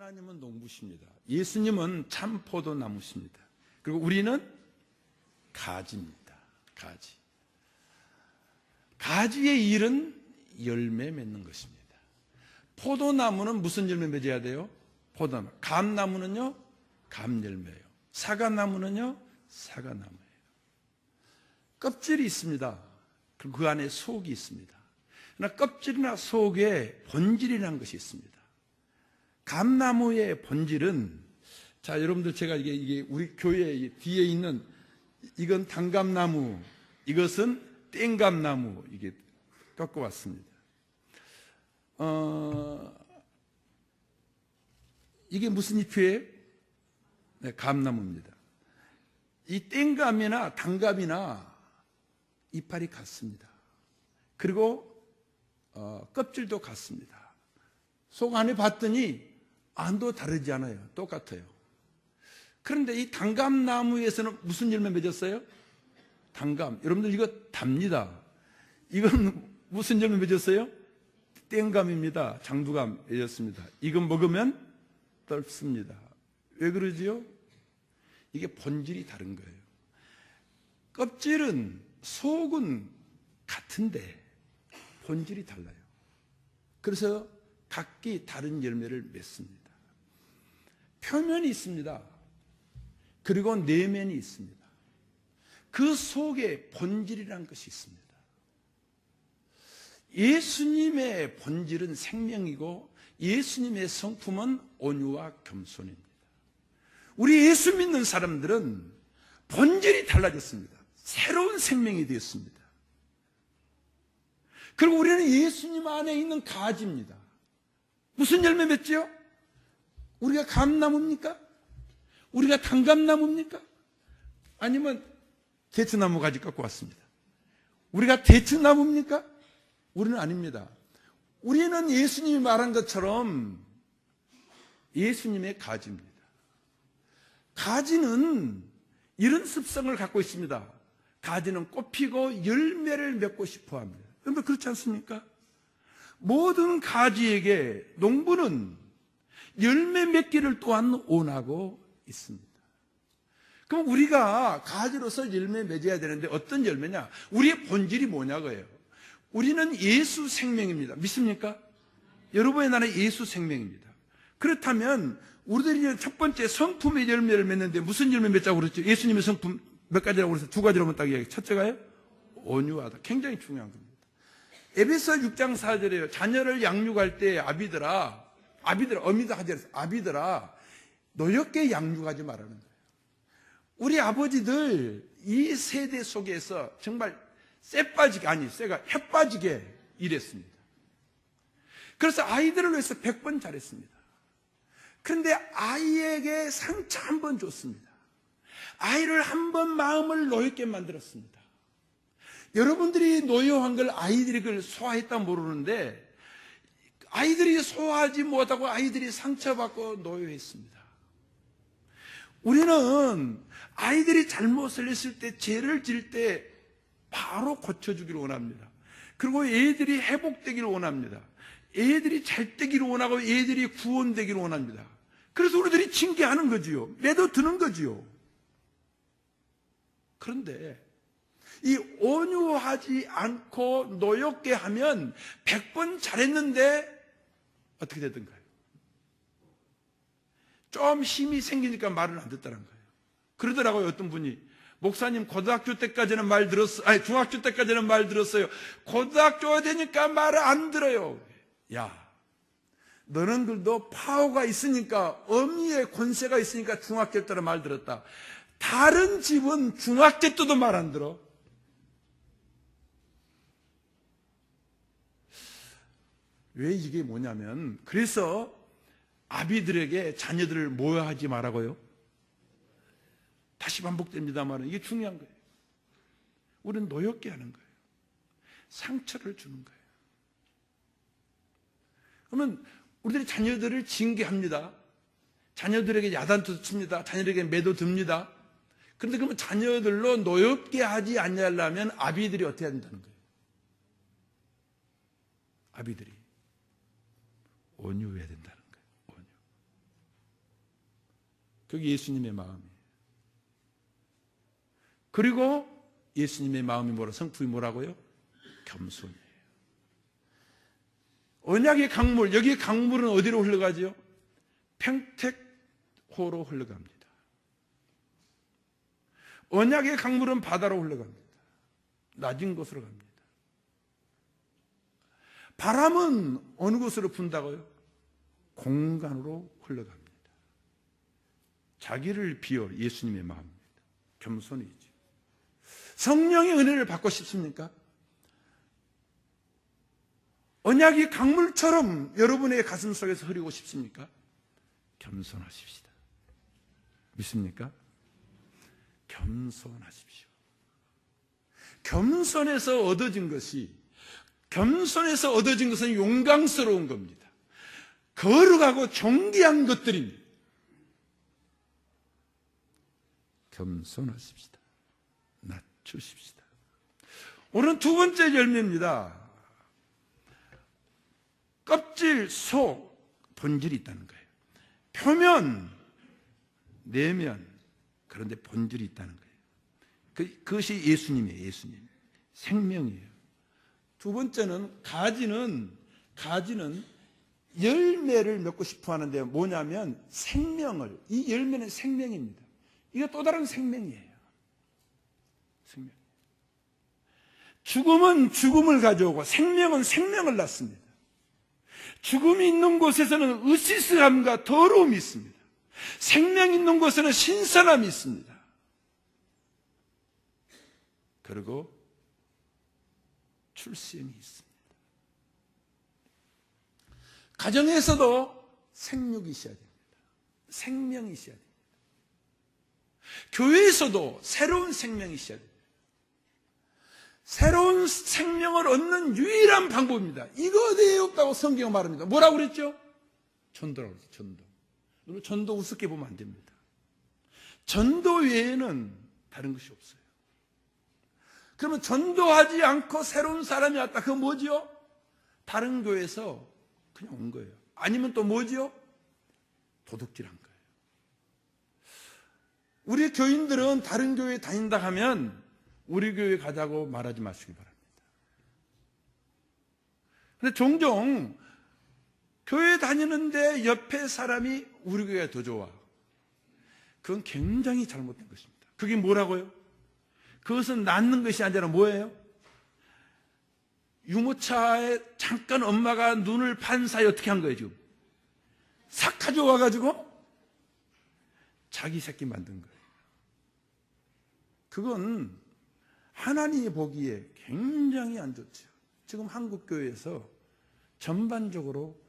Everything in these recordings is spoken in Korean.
하나님은 농부십니다. 예수님은 참 포도나무십니다. 그리고 우리는 가지입니다. 가지. 가지의 일은 열매 맺는 것입니다. 포도나무는 무슨 열매 맺어야 돼요? 포도나무. 감나무는요? 감열매예요. 사과나무는요? 사과나무예요. 껍질이 있습니다. 그리고 그 안에 속이 있습니다. 그러나 껍질이나 속에 본질이라는 것이 있습니다. 감나무의 본질은, 자, 여러분들 제가 이게 우리 교회 뒤에 있는 이건 단감나무, 이것은 땡감나무, 이게 꺾어왔습니다. 이게 무슨 잎이에요? 네, 감나무입니다. 이 땡감이나 단감이나 이파리 같습니다. 그리고 껍질도 같습니다. 속 안에 봤더니 안도 다르지 않아요. 똑같아요. 그런데 이 단감나무에서는 무슨 열매 맺었어요? 단감. 여러분들 이거 답니다. 이건 무슨 열매 맺었어요? 땡감입니다. 장두감 맺었습니다. 이건 먹으면 떫습니다. 왜 그러지요? 이게 본질이 다른 거예요. 껍질은, 속은 같은데 본질이 달라요. 그래서 각기 다른 열매를 맺습니다. 표면이 있습니다. 그리고 내면이 있습니다. 그 속에 본질이라는 것이 있습니다. 예수님의 본질은 생명이고 예수님의 성품은 온유와 겸손입니다. 우리 예수 믿는 사람들은 본질이 달라졌습니다. 새로운 생명이 되었습니다. 그리고 우리는 예수님 안에 있는 가지입니다. 무슨 열매 맺지요? 우리가 감나무입니까? 우리가 단감나무입니까? 아니면 대추나무 가지 깎고 왔습니다. 우리가 대추나무입니까? 우리는 아닙니다. 우리는 예수님이 말한 것처럼 예수님의 가지입니다. 가지는 이런 습성을 갖고 있습니다. 가지는 꽃피고 열매를 맺고 싶어 합니다. 그런데 그렇지 않습니까? 모든 가지에게 농부는 열매 맺기를 또한 원하고 있습니다. 그럼 우리가 가지로서 열매 맺어야 되는데 어떤 열매냐? 우리의 본질이 뭐냐고요? 우리는 예수 생명입니다. 믿습니까? 여러분의 나라는 예수 생명입니다. 그렇다면 우리들이 첫 번째 성품의 열매를 맺는데 무슨 열매 맺자고 그랬죠? 예수님의 성품 몇 가지라고 그래서 두 가지로만 딱 이야기해요. 첫째가요? 온유하다. 굉장히 중요한 겁니다. 에베소 6장 4절에요. 자녀를 양육할 때 아비들아, 어미도 하지 않았어요. 아비들아, 노엽게 양육하지 말라는 거예요. 우리 아버지들 이 세대 속에서 정말 쇠가 햇빠지게 일했습니다. 그래서 아이들을 위해서 100번 잘했습니다. 그런데 아이에게 상처 한 번 줬습니다. 아이를 한 번 마음을 노엽게 만들었습니다. 여러분들이 노여한 걸 아이들이 그걸 소화했다 모르는데 아이들이 소화하지 못하고 아이들이 상처받고 노여했습니다. 우리는 아이들이 잘못을 했을 때, 죄를 지을 때 바로 고쳐주기를 원합니다. 그리고 애들이 회복되기를 원합니다. 애들이 잘 되기를 원하고 애들이 구원되기를 원합니다. 그래서 우리들이 징계하는 거지요. 매도드는 거지요. 그런데 이 온유하지 않고 노엽게 하면 100번 잘했는데 어떻게 되던가요? 좀 힘이 생기니까 말을 안 듣다는 거예요. 그러더라고요. 어떤 분이, 목사님 고등학교 때까지는 말 들었어요. 아니 중학교 때까지는 말 들었어요. 고등학교가 되니까 말을 안 들어요. 야, 너는들도 파워가 있으니까, 어미의 권세가 있으니까 중학교 때로 말 들었다. 다른 집은 중학교 때도 말 안 들어. 왜 이게 뭐냐면, 그래서 아비들에게 자녀들을 모여하지 말라고요. 다시 반복됩니다만 이게 중요한 거예요. 우리는 노엽게 하는 거예요. 상처를 주는 거예요. 그러면 우리들이 자녀들을 징계합니다. 자녀들에게 야단도 칩니다. 자녀들에게 매도 듭니다. 그런데 그러면 자녀들로 노엽게 하지 않으려면 아비들이 어떻게 해야 된다는 거예요? 아비들이 온유해야 된다는 거예요. 온유. 그게 예수님의 마음이에요. 그리고 예수님의 마음이 뭐라? 성품이 뭐라고요? 겸손이에요. 언약의 강물, 여기 강물은 어디로 흘러가죠? 평택호로 흘러갑니다. 언약의 강물은 바다로 흘러갑니다. 낮은 곳으로 갑니다. 바람은 어느 곳으로 분다고요? 공간으로 흘러갑니다. 자기를 비워 예수님의 마음입니다. 겸손이죠. 성령의 은혜를 받고 싶습니까? 언약이 강물처럼 여러분의 가슴 속에서 흐르고 싶습니까? 겸손하십시다. 믿습니까? 겸손하십시오. 겸손해서 얻어진 것은 용감스러운 겁니다. 거룩하고 존귀한 것들입니다. 겸손하십시다. 낮추십시다. 오늘 두 번째 열매입니다. 껍질, 속, 본질이 있다는 거예요. 표면, 내면, 그런데 본질이 있다는 거예요. 그것이 예수님이에요. 예수님. 생명이에요. 두 번째는 가지는 열매를 맺고 싶어 하는데 뭐냐면 생명을, 이 열매는 생명입니다. 이거 또 다른 생명이에요. 생명. 죽음은 죽음을 가져오고 생명은 생명을 낳습니다. 죽음이 있는 곳에서는 으시스함과 더러움이 있습니다. 생명이 있는 곳에는 신선함이 있습니다. 그리고 출생이 있습니다. 가정에서도 생육이 있어야 됩니다. 생명이 있어야 됩니다. 교회에서도 새로운 생명이 있어야 됩니다. 새로운 생명을 얻는 유일한 방법입니다. 이거 어디에 없다고 성경은 말합니다. 뭐라고 그랬죠? 전도라고 그랬죠. 전도. 여러분, 전도 우습게 보면 안 됩니다. 전도 외에는 다른 것이 없어요. 그러면 전도하지 않고 새로운 사람이 왔다. 그건 뭐지요? 다른 교회에서 그냥 온 거예요. 아니면 또 뭐지요? 도둑질한 거예요. 우리 교인들은 다른 교회에 다닌다 하면 우리 교회 가자고 말하지 마시기 바랍니다. 근데 종종 교회 다니는데 옆에 사람이 우리 교회가 더 좋아. 그건 굉장히 잘못된 것입니다. 그게 뭐라고요? 그것은 낳는 것이 아니라 뭐예요? 유모차에 잠깐 엄마가 눈을 판 사이 어떻게 한 거예요, 지금? 싹 가져와가지고 자기 새끼 만든 거예요. 그건 하나님이 보기에 굉장히 안 좋죠. 지금 한국 교회에서 전반적으로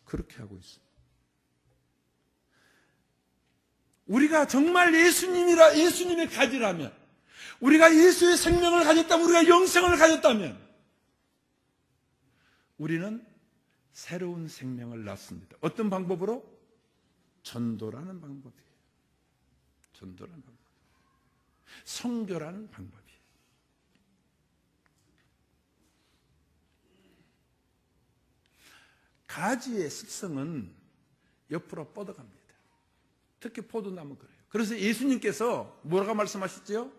그렇게 하고 있습니다. 우리가 정말 예수님의 가지라면, 우리가 예수의 생명을 가졌다면, 우리가 영생을 가졌다면, 우리는 새로운 생명을 낳습니다. 어떤 방법으로? 전도라는 방법이에요. 전도라는 방법. 선교라는 방법이에요. 가지의 습성은 옆으로 뻗어갑니다. 특히 포도나무 그래요. 그래서 예수님께서 뭐라고 말씀하셨죠?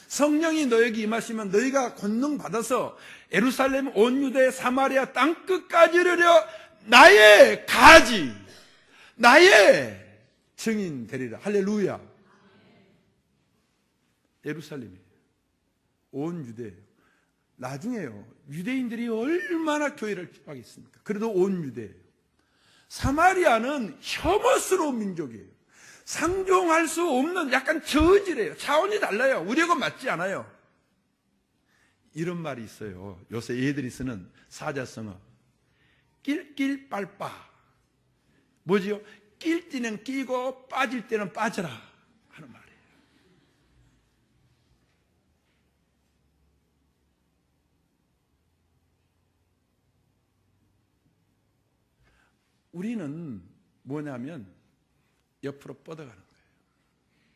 성령이 너에게 임하시면 너희가 권능 받아서 예루살렘, 온 유대, 사마리아 땅끝까지 이르러 나의 가지, 나의 증인 되리라. 할렐루야. 예루살렘이에요. 온 유대예요. 나중에요. 유대인들이 얼마나 교회를 핍박했습니까? 그래도 온 유대예요. 사마리아는 혐오스러운 민족이에요. 상종할 수 없는 약간 저질이에요. 차원이 달라요. 우리하고 맞지 않아요. 이런 말이 있어요. 요새 애들이 쓰는 사자성어. 낄낄빨빠. 뭐지요? 낄 때는 끼고 빠질 때는 빠져라 하는 말이에요. 우리는 뭐냐면 옆으로 뻗어가는 거예요.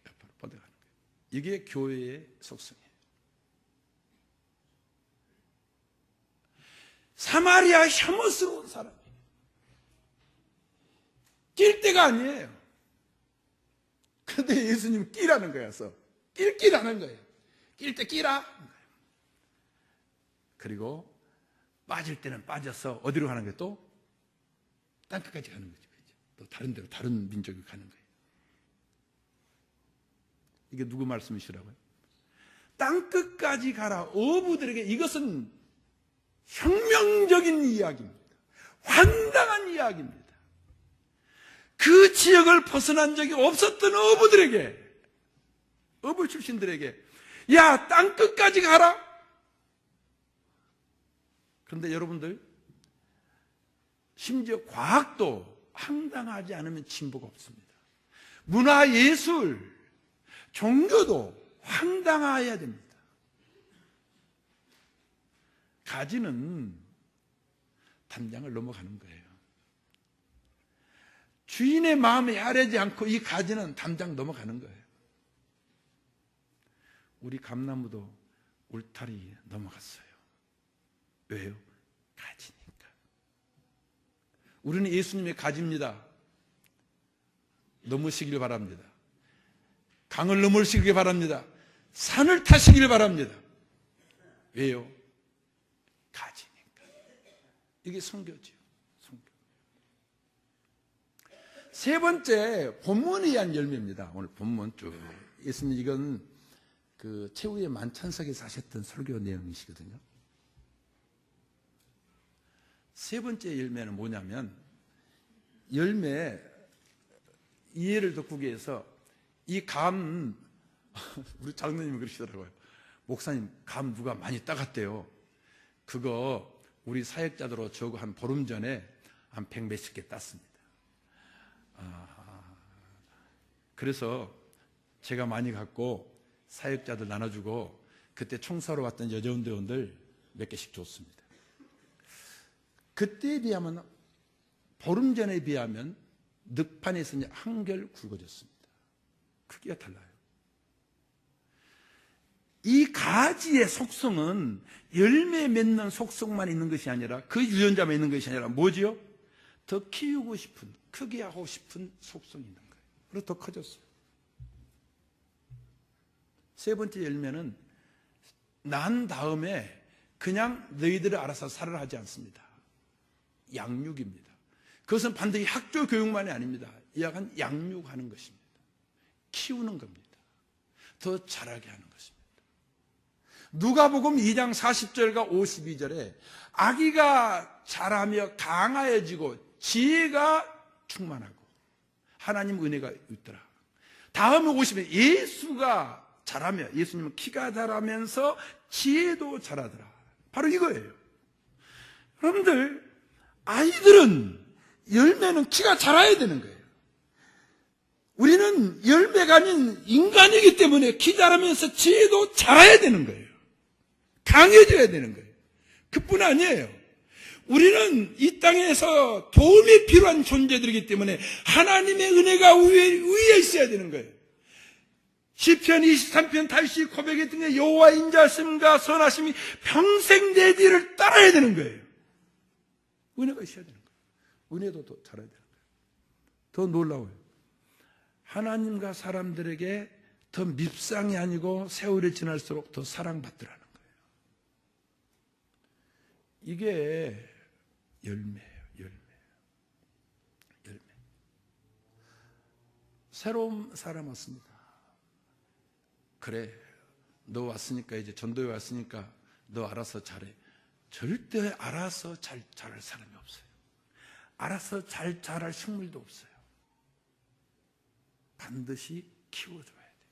옆으로 뻗어가는 거예요. 이게 교회의 속성이에요. 사마리아 혐오스러운 사람이에요. 낄 때가 아니에요. 그런데 예수님 끼라는 거였어. 끼라는 거예요. 낄 때 끼라. 그리고 빠질 때는 빠져서 어디로 가는 거예요? 또 땅끝까지 가는 거죠. 또 다른 데로, 다른 민족이 가는 거예요. 이게 누구 말씀이시라고요? 땅끝까지 가라. 어부들에게 이것은 혁명적인 이야기입니다. 황당한 이야기입니다. 그 지역을 벗어난 적이 없었던 어부들에게, 어부 출신들에게, 야, 땅끝까지 가라. 그런데 여러분들, 심지어 과학도 황당하지 않으면 진보가 없습니다. 문화, 예술, 종교도 황당해야 됩니다. 가지는 담장을 넘어가는 거예요. 주인의 마음에 야래지 않고 이 가지는 담장 넘어가는 거예요. 우리 감나무도 울타리 넘어갔어요. 왜요? 가지니까. 우리는 예수님의 가지입니다. 넘으시길 바랍니다. 강을 넘으시길 바랍니다. 산을 타시길 바랍니다. 왜요? 가지니까. 이게 선교죠. 선교. 세 번째, 본문에 의한 열매입니다. 오늘 본문 쭉. 예수님 이건 그 최후의 만찬석에서 하셨던 설교 내용이시거든요. 세 번째 열매는 뭐냐면, 열매, 이해를 돋구기 위해서 이 감, 우리 장로님이 그러시더라고요. 목사님, 감 누가 많이 따갔대요. 그거 우리 사역자들로 저거 한 보름 전에 한 100몇십 개 땄습니다. 그래서 제가 많이 갖고 사역자들 나눠주고 그때 총사로 왔던 여자운동원들 몇 개씩 줬습니다. 그때에 비하면, 보름 전에 비하면 늑판에서 이제 한결 굵어졌습니다. 크기가 달라요. 이 가지의 속성은 열매 맺는 속성만 있는 것이 아니라, 그 유전자만 있는 것이 아니라 뭐지요? 더 키우고 싶은, 크게 하고 싶은 속성이 있는 거예요. 그래서 더 커졌어요. 세 번째 열매는 난 다음에 그냥 너희들을 알아서 살아라 하지 않습니다. 양육입니다. 그것은 반드시 학교 교육만이 아닙니다. 약간 양육하는 것입니다. 키우는 겁니다. 더 잘하게 하는 것입니다. 누가복음 2장 40절과 52절에 아기가 자라며 강하여지고 지혜가 충만하고 하나님 은혜가 있더라. 다음에 50절, 예수가 자라며, 예수님은 키가 자라면서 지혜도 자라더라. 바로 이거예요. 여러분들, 아이들은, 열매는 키가 자라야 되는 거예요. 우리는 열매가 아닌 인간이기 때문에 키 자라면서 지혜도 자라야 되는 거예요. 강해져야 되는 거예요. 그뿐 아니에요. 우리는 이 땅에서 도움이 필요한 존재들이기 때문에 하나님의 은혜가 위에 있어야 되는 거예요. 시편 23편 다윗이 고백했던 게 여호와 인자심과 선하심이 평생 내 뒤를 따라야 되는 거예요. 은혜가 있어야 되는 거예요. 은혜도 더 잘해야 되는 거예요. 더 놀라워요. 하나님과 사람들에게 더 밉상이 아니고 세월이 지날수록 더 사랑받더라는 거예요. 이게 열매예요. 열매. 새로운 사람 왔습니다. 그래, 너 왔으니까, 이제 전도에 왔으니까 너 알아서 잘해. 절대 알아서 잘할 사람이 없어요. 알아서 잘 자랄 식물도 없어요. 반드시 키워줘야 돼요.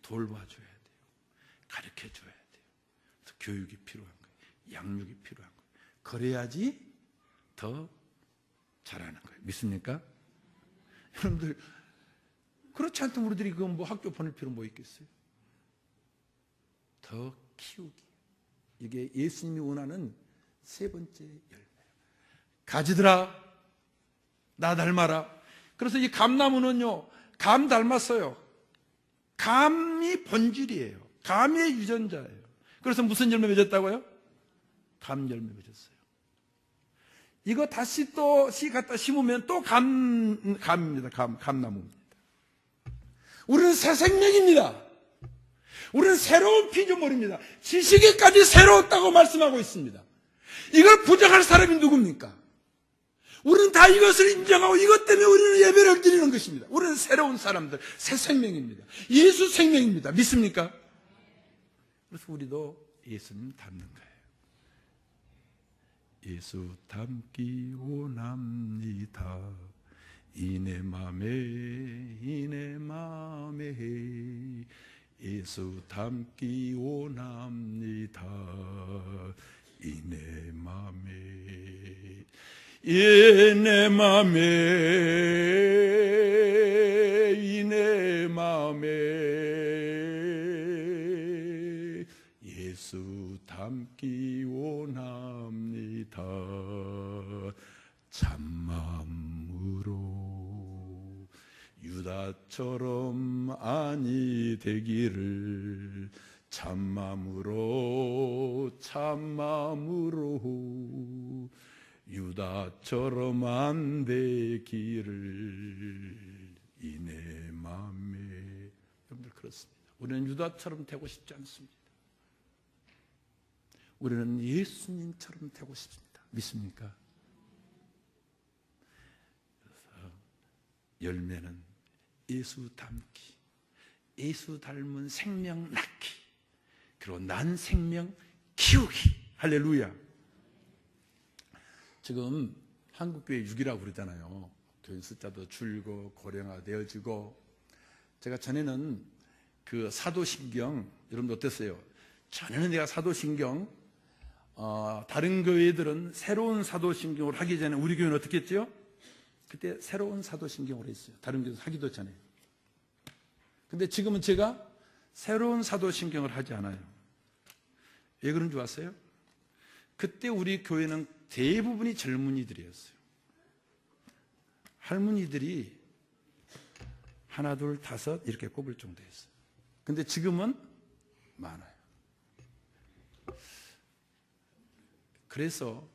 돌봐줘야 돼요. 가르쳐줘야 돼요. 교육이 필요한 거예요. 양육이 필요한 거예요. 그래야지 더 잘하는 거예요. 믿습니까? 여러분들, 그렇지 않다면 우리들이 그 뭐 학교 보낼 필요 뭐 있겠어요? 더 키우기. 이게 예수님이 원하는 세 번째 열매예요. 가지들아, 나 닮아라. 그래서 이 감나무는요, 감 닮았어요. 감이 본질이에요. 감의 유전자예요. 그래서 무슨 열매 맺었다고요? 감 열매 맺었어요. 이거 다시 또 씨 갖다 심으면 또 감입니다. 감나무입니다. 우리는 새 생명입니다. 우리는 새로운 피조물입니다. 지식에까지 새로웠다고 말씀하고 있습니다. 이걸 부정할 사람이 누굽니까? 우리는 다 이것을 인정하고 이것 때문에 우리는 예배를 드리는 것입니다. 우리는 새로운 사람들, 새 생명입니다. 예수 생명입니다. 믿습니까? 그래서 우리도 예수님 닮는 거예요. 예수 닮기 원합니다. 이내 맘에 예수 닮기 원합니다. 이내 맘에 이내 맘에 예수 닮기 원합니다. 참마음으로 유다처럼 아니 되기를 참마음으로 유다처럼 안 되기를 이내 맘에. 여러분들 그렇습니다. 우리는 유다처럼 되고 싶지 않습니다. 우리는 예수님처럼 되고 싶습니다. 믿습니까? 그래서 열매는 예수 닮기, 예수 닮은 생명 낳기, 그리고 난 생명 키우기. 할렐루야. 지금 한국교회 6이라고 그러잖아요. 교인 숫자도 줄고 고령화되어지고. 제가 전에는 그 사도신경, 여러분 어땠어요? 전에는 내가 사도신경, 다른 교회들은 새로운 사도신경을 하기 전에 우리 교회는 어떻게 했죠? 그때 새로운 사도신경을 했어요. 다른 교회 하기도 전에. 근데 지금은 제가 새로운 사도신경을 하지 않아요. 왜 그런 줄 아세요? 그때 우리 교회는 대부분이 젊은이들이었어요. 할머니들이 하나, 둘, 다섯 이렇게 꼽을 정도였어요. 근데 지금은 많아요. 그래서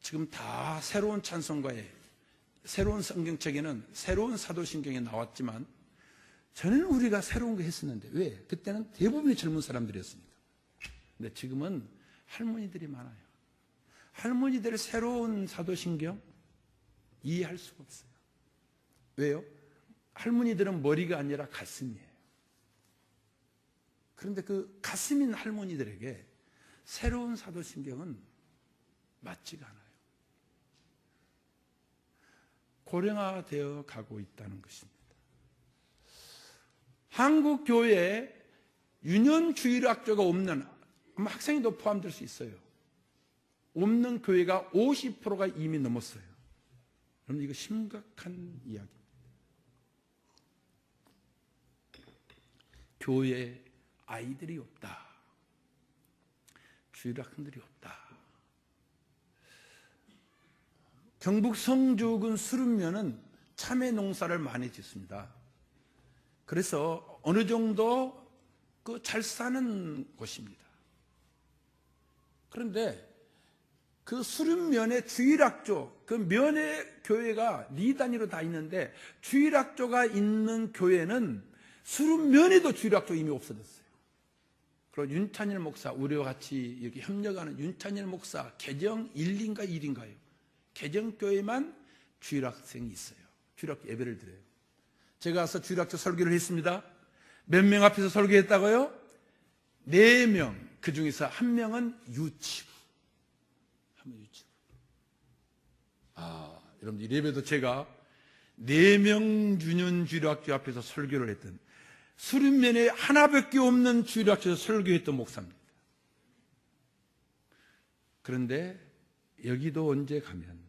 지금 다 새로운 찬송가에, 새로운 성경책에는 새로운 사도신경이 나왔지만 전에는 우리가 새로운 거 했었는데 왜? 그때는 대부분이 젊은 사람들이었으니까. 근데 지금은 할머니들이 많아요. 할머니들의 새로운 사도신경 이해할 수가 없어요. 왜요? 할머니들은 머리가 아니라 가슴이에요. 그런데 그 가슴인 할머니들에게 새로운 사도신경은 맞지가 않아요. 고령화되어 가고 있다는 것입니다. 한국 교회에 유년주일학교가 없는, 아마 학생도 포함될 수 있어요. 없는 교회가 50%가 이미 넘었어요. 여러분 이거 심각한 이야기입니다. 교회에 아이들이 없다. 주일학생들이 없다. 경북 성주군 수름면은 참외 농사를 많이 짓습니다. 그래서 어느 정도 잘 사는 곳입니다. 그런데 그 수름면에 주일학교, 그 면의 교회가 네 단위로 다 있는데 주일학교가 있는 교회는 수름면에도 주일학교 이미 없어졌어요. 그리고 윤찬일 목사, 우리와 같이 이렇게 협력하는 윤찬일 목사 개정 1인가 1인가요? 개정교회만 주일학생이 있어요. 주일학교 예배를 드려요. 제가 가서 주일학교 설교를 했습니다. 몇 명 앞에서 설교했다고요? 4명. 그 중에서 1명은 유치부. 여러분들 예배도 제가 4명 유년 주일학교 앞에서 설교를 했던, 수림면에 하나밖에 없는 주일학교에서 설교했던 목사입니다. 그런데 여기도 언제 가면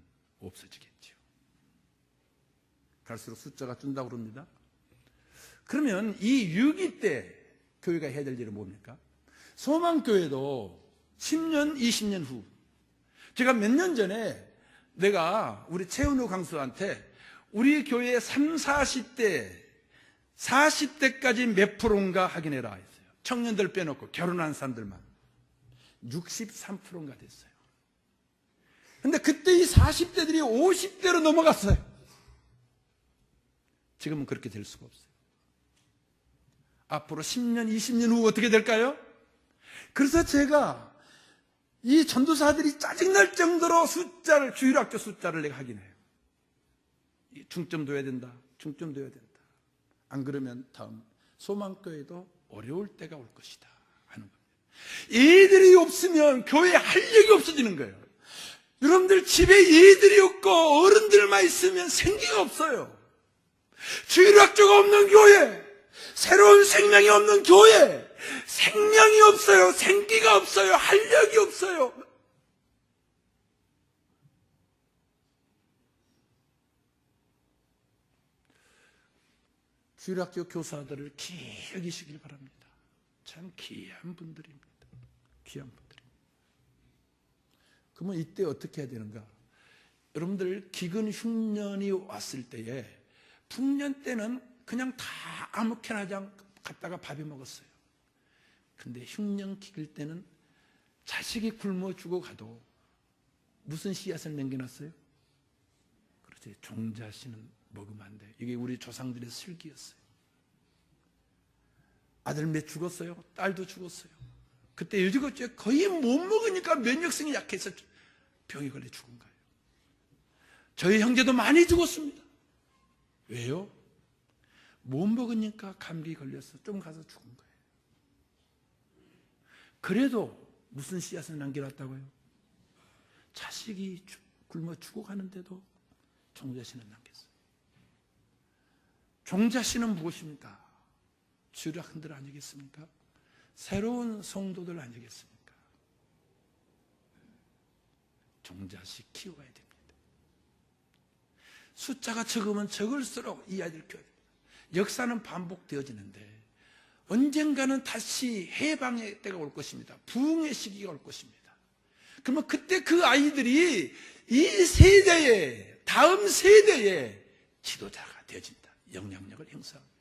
없어지겠죠. 갈수록 숫자가 준다고 그럽니다. 그러면 이 6.2 때 교회가 해야 될 일은 뭡니까? 소망교회도 10년, 20년 후, 제가 몇 년 전에 내가 우리 최은우 강수한테 우리 교회 30, 40대까지 몇 프로인가 확인해라 했어요. 청년들 빼놓고 결혼한 사람들만 63%인가 됐어요. 근데 그때 이 40대들이 50대로 넘어갔어요. 지금은 그렇게 될 수가 없어요. 앞으로 10년, 20년 후 어떻게 될까요? 그래서 제가 이 전도사들이 짜증날 정도로 주일학교 숫자를 내가 확인해요. 중점 둬야 된다. 중점 둬야 된다. 안 그러면 다음 소망교회도 어려울 때가 올 것이다 하는 겁니다. 얘들이 없으면 교회에 활력이 없어지는 거예요. 여러분들 집에 얘들이 없고 어른들만 있으면 생기가 없어요. 주일학교가 없는 교회, 새로운 생명이 없는 교회, 생명이 없어요. 생기가 없어요. 활력이 없어요. 주일학교 교사들을 기억히 여기시길 바랍니다. 참 귀한 분들입니다. 귀한 분들입니다. 그러면 이때 어떻게 해야 되는가? 여러분들 기근 흉년이 왔을 때에 풍년 때는 그냥 다 아무렇게나 갖다가 밥이 먹었어요. 근데 흉년 기길 때는 자식이 굶어 죽어가도 무슨 씨앗을 남겨놨어요? 그렇지, 종자씨는 먹으면 안 돼. 이게 우리 조상들의 슬기였어요. 아들 몇 죽었어요? 딸도 죽었어요. 그때 여지껏 거의 못 먹으니까 면역성이 약해서 병이 걸려 죽은 거예요. 저희 형제도 많이 죽었습니다. 왜요? 못 먹으니까 감기 걸려서 좀 가서 죽은 거예요. 그래도 무슨 씨앗을 남겨놨다고요? 자식이 굶어 죽어가는데도 종자씨는 남겼어요. 종자씨는 무엇입니까? 주일학생들 아니겠습니까? 새로운 성도들 아니겠습니까? 종자씨 키워야 됩니다. 숫자가 적으면 적을수록 이 아이들 키워야 됩니다. 역사는 반복되어지는데 언젠가는 다시 해방의 때가 올 것입니다. 부흥의 시기가 올 것입니다. 그러면 그때 그 아이들이 이 세대에, 다음 세대에 지도자가 되어진다. 영향력을 행사합니다.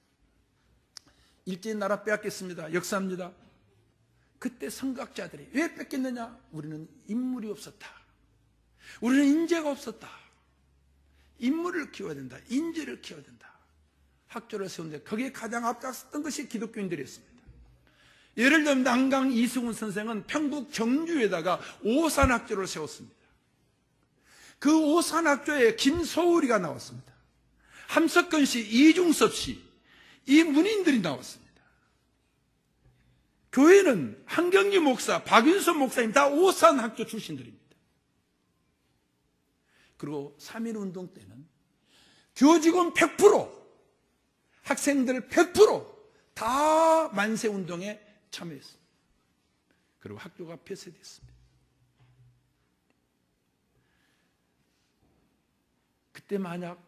일제히 나라 빼앗겠습니다. 역사입니다. 그때 선각자들이 왜 뺏겼느냐? 우리는 인물이 없었다. 우리는 인재가 없었다. 인물을 키워야 된다. 인재를 키워야 된다. 학교를 세우는데 거기에 가장 앞장섰던 것이 기독교인들이었습니다. 예를 들면 난강 이승훈 선생은 평북 정주에다가 오산학교를 세웠습니다. 그 오산학교에 김소울이가 나왔습니다. 함석근 씨, 이중섭 씨, 이 문인들이 나왔습니다. 교회는 한경기 목사, 박윤선 목사님 다 오산학교 출신들입니다. 그리고 3.1운동 때는 교직원 100%, 학생들 100% 다 만세운동에 참여했습니다. 그리고 학교가 폐쇄됐습니다. 그때 만약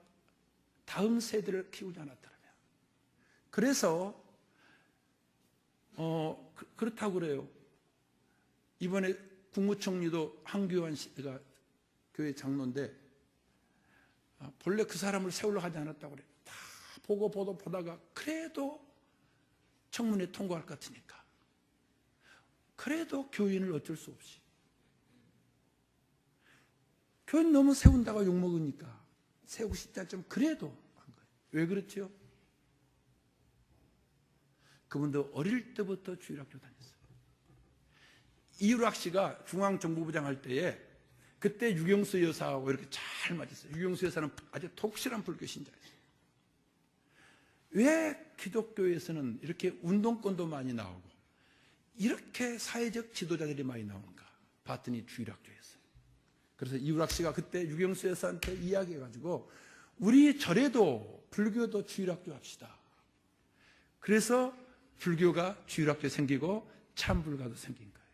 다음 세대를 키우지 않았다면, 그래서 그렇다고 그래요. 이번에 국무총리도 황교안 씨가 교회 장로인데 본래 그 사람을 세우려고 하지 않았다고 그래요. 다 보도 보다가 그래도 청문회 통과할 것 같으니까, 그래도 교인을 어쩔 수 없이, 교인 너무 세운다고 욕먹으니까 세우고 싶지 않지만 그래도 한 거예요. 왜 그렇죠? 그분도 어릴 때부터 주일학교 다녔어요. 이유락 씨가 중앙정부부장 할 때에 그때 유경수 여사하고 이렇게 잘 맞았어요. 유경수 여사는 아주 독실한 불교 신자였어요. 왜 기독교에서는 이렇게 운동권도 많이 나오고 이렇게 사회적 지도자들이 많이 나오는가 봤더니 주일학교였어요. 그래서 이유락 씨가 그때 유경수 여사한테 이야기해가지고 우리 절에도 불교도 주일학교 합시다. 그래서 불교가 주일학교 생기고 참불가도 생긴 거예요.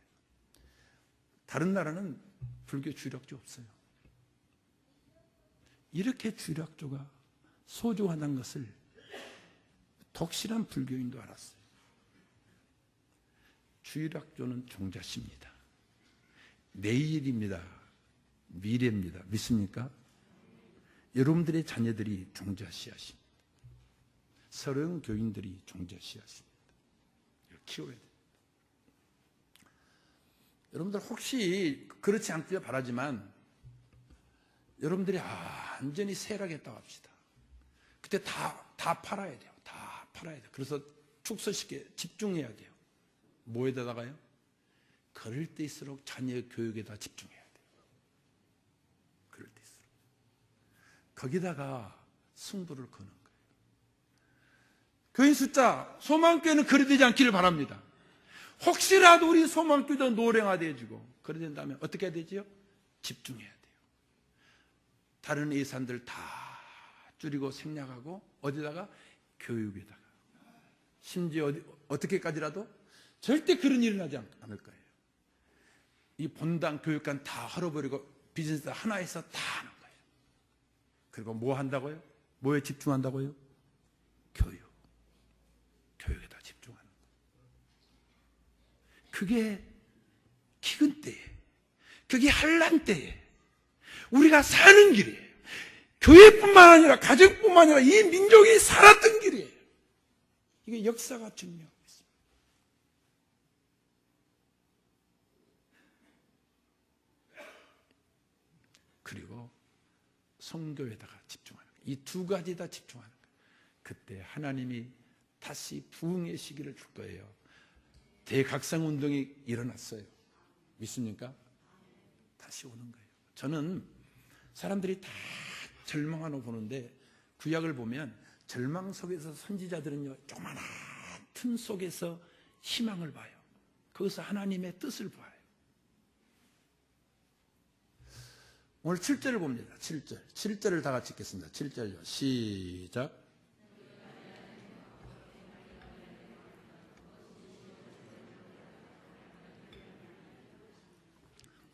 다른 나라는 불교 주일학교 없어요. 이렇게 주일학교가 소중하다는 것을 독실한 불교인도 알았어요. 주일학교는 종자씨입니다. 내일입니다. 미래입니다. 믿습니까? 여러분들의 자녀들이 종자씨앗입니다. 서른 교인들이 종자씨앗입니다. 이걸 키워야 됩니다. 여러분들 혹시 그렇지 않기를 바라지만 여러분들이 완전히 쇠락했다고 합시다. 그때 다 팔아야 돼요. 다 팔아야 돼요. 그래서 축소시켜 집중해야 돼요. 뭐에다가요? 그럴 때일수록 자녀의 교육에다 집중해야 돼요. 그럴 때일수록. 거기다가 승부를 거는 거예요. 교인 숫자, 소망교회는 그래 되지 않기를 바랍니다. 혹시라도 우리 소망교회도 노령화되어지고 그래 된다면 어떻게 해야 되지요? 집중해야 돼요. 다른 예산들 다 줄이고 생략하고 어디다가? 교육에다가. 심지어 어떻게까지라도 절대 그런 일이 일어나지 않을 거예요. 이 본당 교육관 다 헐어버리고 비즈니스 하나에서 다 하는 거예요. 그리고 뭐 한다고요? 뭐에 집중한다고요? 교육. 교육에다 집중하는 거예요. 그게 기근 때에, 그게 환난 때에 우리가 사는 길이에요. 교회뿐만 아니라 가정뿐만 아니라 이 민족이 살았던 길이에요. 이게 역사가 증명하고 있습니다. 그리고 성교에다가 집중하는 거예요. 이 두 가지 다 집중하는 거예요. 그때 하나님이 다시 부흥의 시기를 줄 거예요. 대각성운동이 일어났어요. 믿습니까? 다시 오는 거예요. 저는 사람들이 다 절망하는 거 보는데 구약을 보면 절망 속에서 선지자들은요, 조그마한 틈 속에서 희망을 봐요. 거기서 하나님의 뜻을 봐요. 오늘 7절을 봅니다. 7절. 7절을 다 같이 읽겠습니다. 7절요. 시작.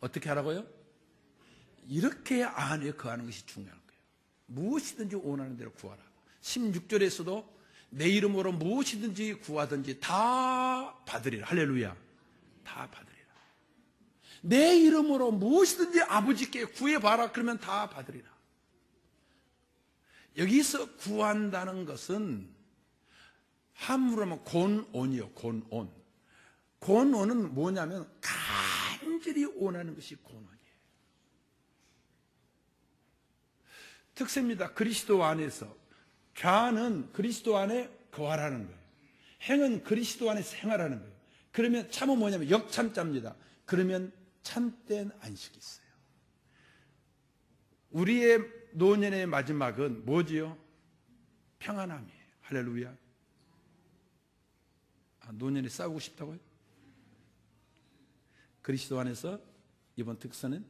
어떻게 하라고요? 이렇게 안에 거하는 것이 중요한 거예요. 무엇이든지 원하는 대로 구하라. 16절에서도 내 이름으로 무엇이든지 구하든지 다 받으리라. 할렐루야. 다 받으리라. 내 이름으로 무엇이든지 아버지께 구해봐라. 그러면 다 받으리라. 여기서 구한다는 것은 한문으로 하면 곤온이요. 곤온. 곤온은 뭐냐면 간절히 원하는 것이 곤온이에요. 특세입니다. 그리스도 안에서. 좌는 그리스도 안에 거하라는 거예요. 행은 그리스도 안에 생활하는 거예요. 그러면 참은 뭐냐면 역참자입니다. 그러면 참된 안식이 있어요. 우리의 노년의 마지막은 뭐지요? 평안함이에요. 할렐루야. 노년에 싸우고 싶다고요? 그리스도 안에서 이번 특서는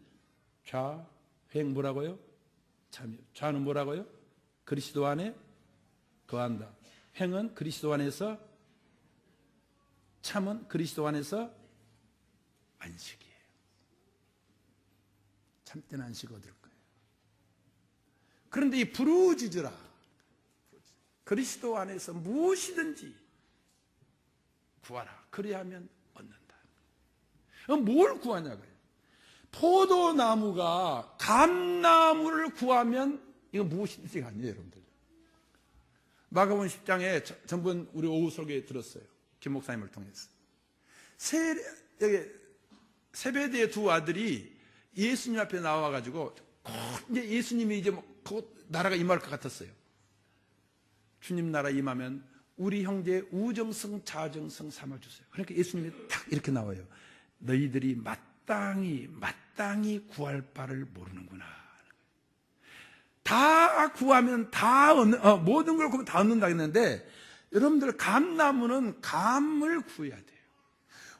좌, 횡 뭐라고요? 참이요. 좌는 뭐라고요? 그리스도 안에 거한다. 횡은 그리스도 안에서, 참은 그리스도 안에서 안식이에요. 참된 안식 얻을 거예요. 그런데 이 부르짖으라. 그리스도 안에서 무엇이든지 구하라. 그리하면 얻는다. 그럼 뭘 구하냐고요? 포도나무가 감나무를 구하면 이건 무엇이든지 아니에요, 여러분들. 마가복음 10장에 전번 우리 오후 설교에 들었어요. 김 목사님을 통해서. 세베대의 두 아들이 예수님 앞에 나와가지고 이제 예수님이 이제 곧 나라가 임할 것 같았어요. 주님 나라 임하면 우리 형제 우정성 자정성 삼아주세요. 그러니까 예수님이 딱 이렇게 나와요. 너희들이 마땅히 구할 바를 모르는구나. 다 구하면 다 모든 걸 구하면 다 얻는다 했는데, 여러분들 감나무는 감을 구해야 돼요.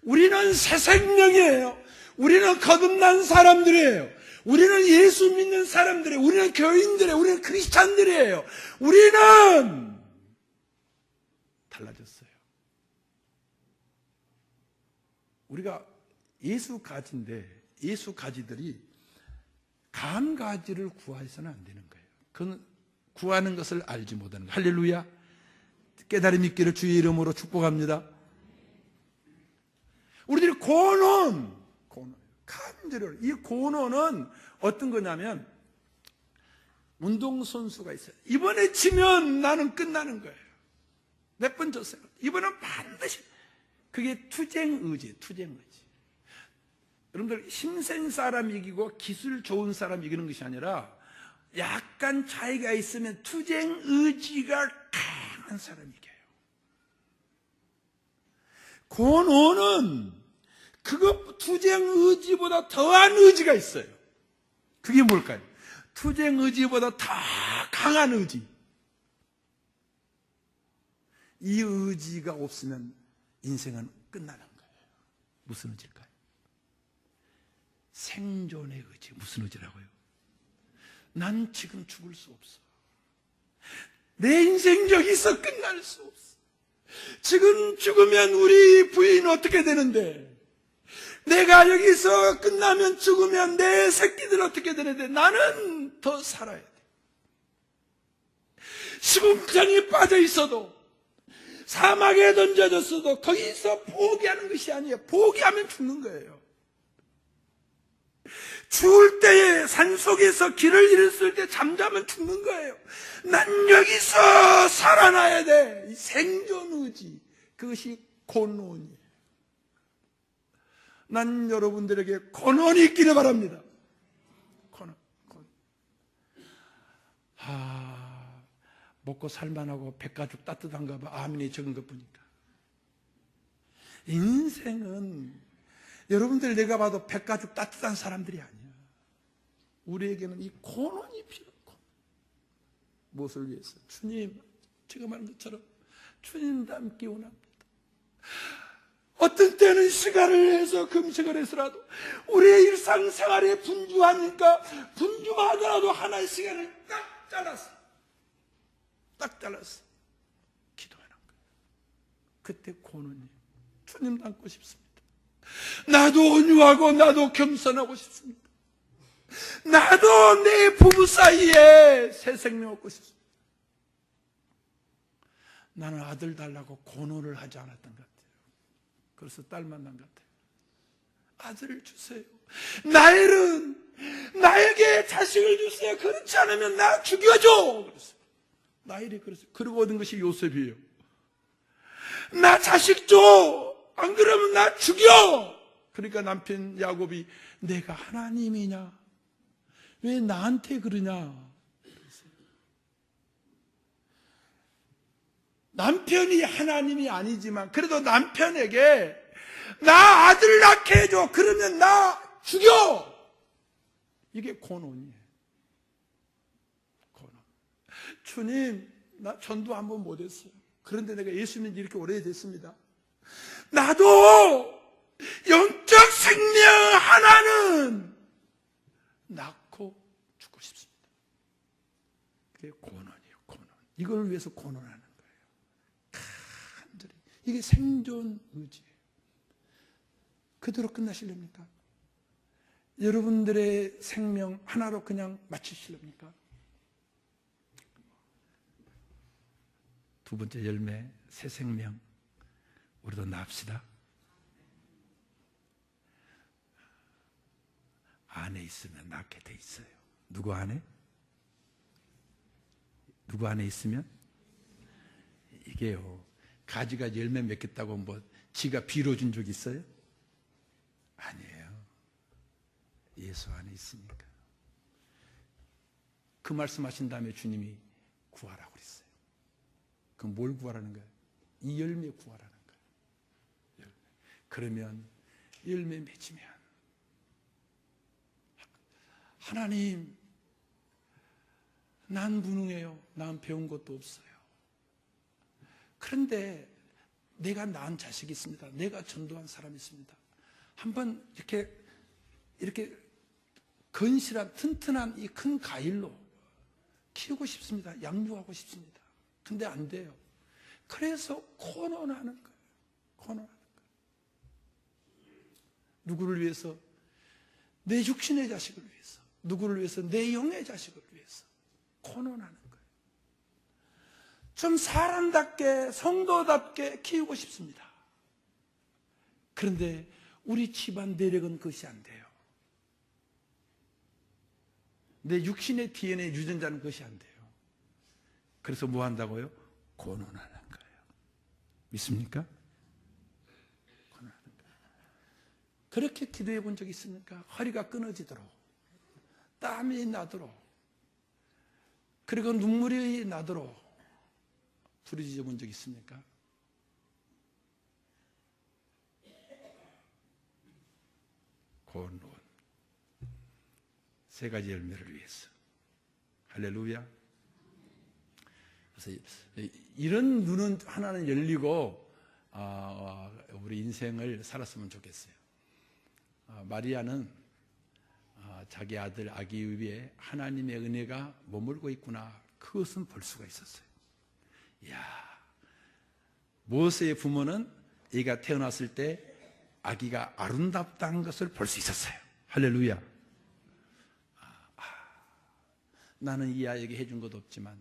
우리는 새 생명이에요. 우리는 거듭난 사람들이에요. 우리는 예수 믿는 사람들이에요. 우리는 교인들이에요. 우리는 크리스찬들이에요. 우리는 달라졌어요. 우리가 예수 가지인데 예수 가지들이 감 가지를 구해서는 안 되는 거예요. 그건 구하는 것을 알지 못하는 거예요. 할렐루야. 깨달음 있기를 주의 이름으로 축복합니다. 우리들이 고논, 간절히, 이 고논은 어떤 거냐면 운동선수가 있어요. 이번에 치면 나는 끝나는 거예요. 몇 번 졌어요. 이번엔 반드시. 그게 투쟁의지. 여러분들 힘센 사람 이기고 기술 좋은 사람 이기는 것이 아니라 약간 차이가 있으면 투쟁 의지가 강한 사람이 이겨요. 고노는 그것 투쟁 의지보다 더한 의지가 있어요. 그게 뭘까요? 투쟁 의지보다 더 강한 의지. 이 의지가 없으면 인생은 끝나는 거예요. 무슨 의지일까요? 생존의 의지. 무슨 의지라고요? 난 지금 죽을 수 없어. 내 인생 여기서 끝날 수 없어. 지금 죽으면 우리 부인 어떻게 되는데, 내가 여기서 끝나면 죽으면 내 새끼들 어떻게 되는데, 나는 더 살아야 돼. 시궁창에 빠져 있어도, 사막에 던져졌어도 거기서 포기하는 것이 아니에요. 포기하면 죽는 거예요. 죽을 때에 산속에서 길을 잃었을 때 잠자면 죽는 거예요. 난 여기서 살아나야 돼. 이 생존의지, 그것이 고논이에요. 난 여러분들에게 고논이 있기를 바랍니다. 고논. 먹고 살만하고 백가죽 따뜻한가 봐. 아멘이 적은 것 보니까. 인생은 여러분들 내가 봐도 백가죽 따뜻한 사람들이 아니야. 우리에게는 이 고논이 필요하고. 무엇을 위해서? 주님, 제가 말한 것처럼 주님 닮기 원합니다. 어떤 때는 시간을 해서 금식을 해서라도 우리의 일상생활에 분주하니까 분주만 하더라도 하나의 시간을 딱 잘랐어. 기도하는 거예요. 그때 고논이 주님 닮고 싶습니다. 나도 온유하고 나도 겸손하고 싶습니다. 나도 내 부부 사이에 새 생명 얻고 싶습니다. 나는 아들 달라고 고논을 하지 않았던 것 같아요. 그래서 딸 만난 것 같아요. 아들을 주세요. 나에게 자식을 주세요. 그렇지 않으면 나 죽여줘. 그랬어요. 나일이 그랬어요. 그러고 얻은 것이 요셉이에요. 나 자식 줘. 안 그러면 나 죽여. 그러니까 남편 야곱이 내가 하나님이냐? 왜 나한테 그러냐? 남편이 하나님이 아니지만 그래도 남편에게 나 아들 낳게 해줘. 그러면 나 죽여. 이게 고논이에요. 고논. 주님, 나 전도 한번 못했어요. 그런데 내가 예수 믿은 지 이렇게 오래됐습니다. 나도 영적 생명 하나는 낳고 죽고 싶습니다. 그게 고논이에요. 고논. 이걸 위해서 고논하는 거예요. 간절히. 이게 생존 의지예요. 그대로 끝나시렵니까? 여러분들의 생명 하나로 그냥 마치시렵니까? 두 번째 열매, 새 생명. 우리도 낳읍시다. 안에 있으면 낳게 돼 있어요. 누구 안에? 누구 안에 있으면? 이게요, 가지가 열매 맺겠다고 뭐 지가 빌어준 적 있어요? 아니에요. 예수 안에 있으니까. 그 말씀하신 다음에 주님이 구하라고 그랬어요. 그럼 뭘 구하라는 거예요? 이 열매 구하라는 거예요. 열매. 그러면 열매 맺으면 하나님, 난 무능해요. 난 배운 것도 없어요. 그런데 내가 낳은 자식이 있습니다. 내가 전도한 사람이 있습니다. 한번 이렇게 건실한 튼튼한 이 큰 가일로 키우고 싶습니다. 양육하고 싶습니다. 근데 안 돼요. 그래서 고논하는 거예요. 고논하는 거예요. 누구를 위해서? 내 육신의 자식을 위해서. 누구를 위해서? 내 영의 자식을 위해서. 고논하는 거예요. 좀 사람답게, 성도답게 키우고 싶습니다. 그런데 우리 집안 내력은 그것이 안 돼요. 내 육신의 DNA 유전자는 그것이 안 돼요. 그래서 뭐 한다고요? 고논하는 거예요. 믿습니까? 고논하는 거예요. 그렇게 기도해 본 적 있습니까? 허리가 끊어지도록, 땀이 나도록, 그리고 눈물이 나도록 부르짖어 본 적 있습니까? 고운 눈. 세 가지 열매를 위해서. 할렐루야. 그래서 이런 눈은 하나는 열리고 우리 인생을 살았으면 좋겠어요. 마리아는 자기 아들 아기 위에 하나님의 은혜가 머물고 있구나, 그것은 볼 수가 있었어요. 이야, 모세의 부모는 애가 태어났을 때 아기가 아름답다는 것을 볼 수 있었어요. 할렐루야. 나는 이 아이에게 해준 것도 없지만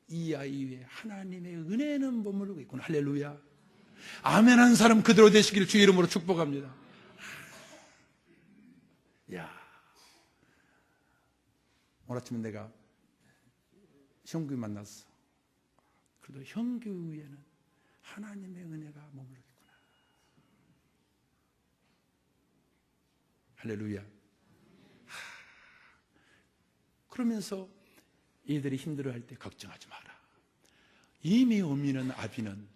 이 아이 위에 하나님의 은혜는 머무르고 있구나. 할렐루야. 아멘 한 사람 그대로 되시기를 주의 이름으로 축복합니다. 야, 오늘 아침에 내가 형규 만났어. 그래도 형규 위에는 하나님의 은혜가 머무르고 있구나. 할렐루야. 그러면서 이들이 힘들어할 때 걱정하지 마라. 이미 어미는 아비는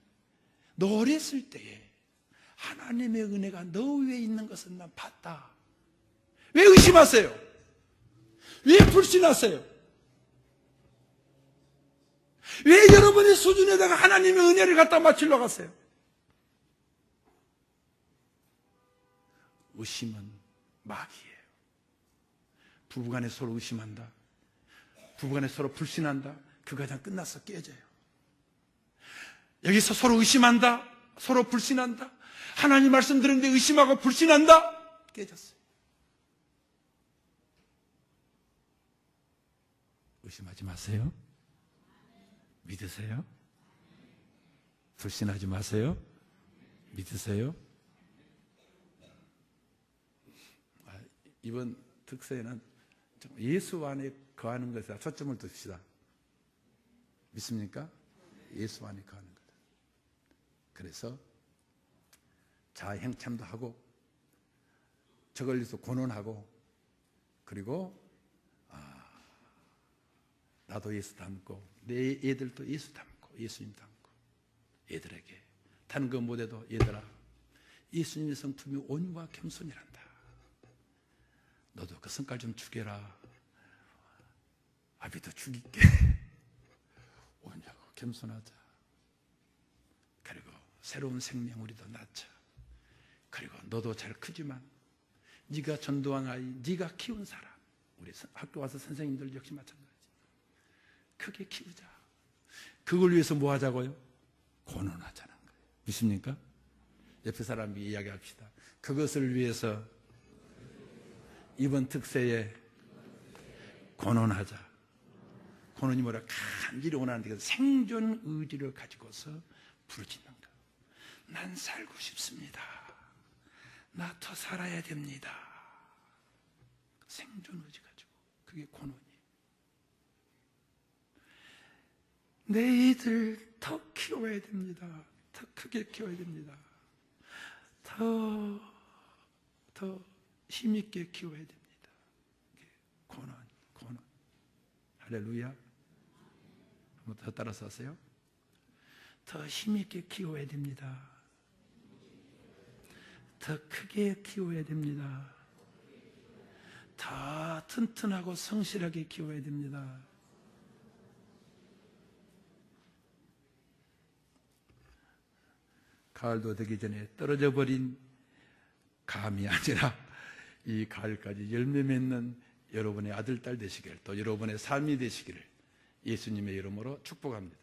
너 어렸을 때에 하나님의 은혜가 너 위에 있는 것은 난 봤다. 왜 의심하세요? 왜 불신하세요? 왜 여러분의 수준에다가 하나님의 은혜를 갖다 맞추려고 하세요? 의심은 마귀예요. 부부간에 서로 의심한다, 부부간에 서로 불신한다, 그 가정 끝났어, 깨져요. 여기서 서로 의심한다, 서로 불신한다, 하나님 말씀 들었는데 의심하고 불신한다, 깨졌어요. 의심하지 마세요. 믿으세요. 불신하지 마세요. 믿으세요. 이번 특세에는 예수 안에 거하는 것에 초점을 둡시다. 믿습니까? 예수 안에 거하는 것. 그래서 자행참도 하고 저걸 위해서 권원하고, 그리고 나도 예수 닮고 내 애들도 예수 닮고 예수님 닮고, 애들에게 다른 거 못해도 얘들아, 예수님의 성품이 온유와 겸손이란다. 너도 그 성깔 좀 죽여라. 아비도 죽일게. 온유하고 겸손하자. 그리고 새로운 생명 우리도 낳자. 그리고 너도 잘 크지만 네가 전도한 아이, 네가 키운 사람, 우리 학교 와서 선생님들 역시 마찬가지, 크게 키우자. 그걸 위해서 뭐 하자고요? 권원하자는 거예요. 믿습니까? 옆에 사람이 이야기합시다. 그것을 위해서 이번 특세에 권원하자. 권원이 뭐라 간절히 원하는데 생존 의지를 가지고서 부르짖는 거. 난 살고 싶습니다. 나 더 살아야 됩니다. 생존 의지 가지고. 그게 권원이에요. 내 애들 더 키워야 됩니다. 더 크게 키워야 됩니다. 더 힘있게 키워야 됩니다. 권원. 할렐루야. 한번 더 따라서 하세요. 더 힘있게 키워야 됩니다. 더 크게 키워야 됩니다. 더 튼튼하고 성실하게 키워야 됩니다. 가을도 되기 전에 떨어져 버린 감이 아니라 이 가을까지 열매 맺는 여러분의 아들, 딸 되시기를, 또 여러분의 삶이 되시기를 예수님의 이름으로 축복합니다.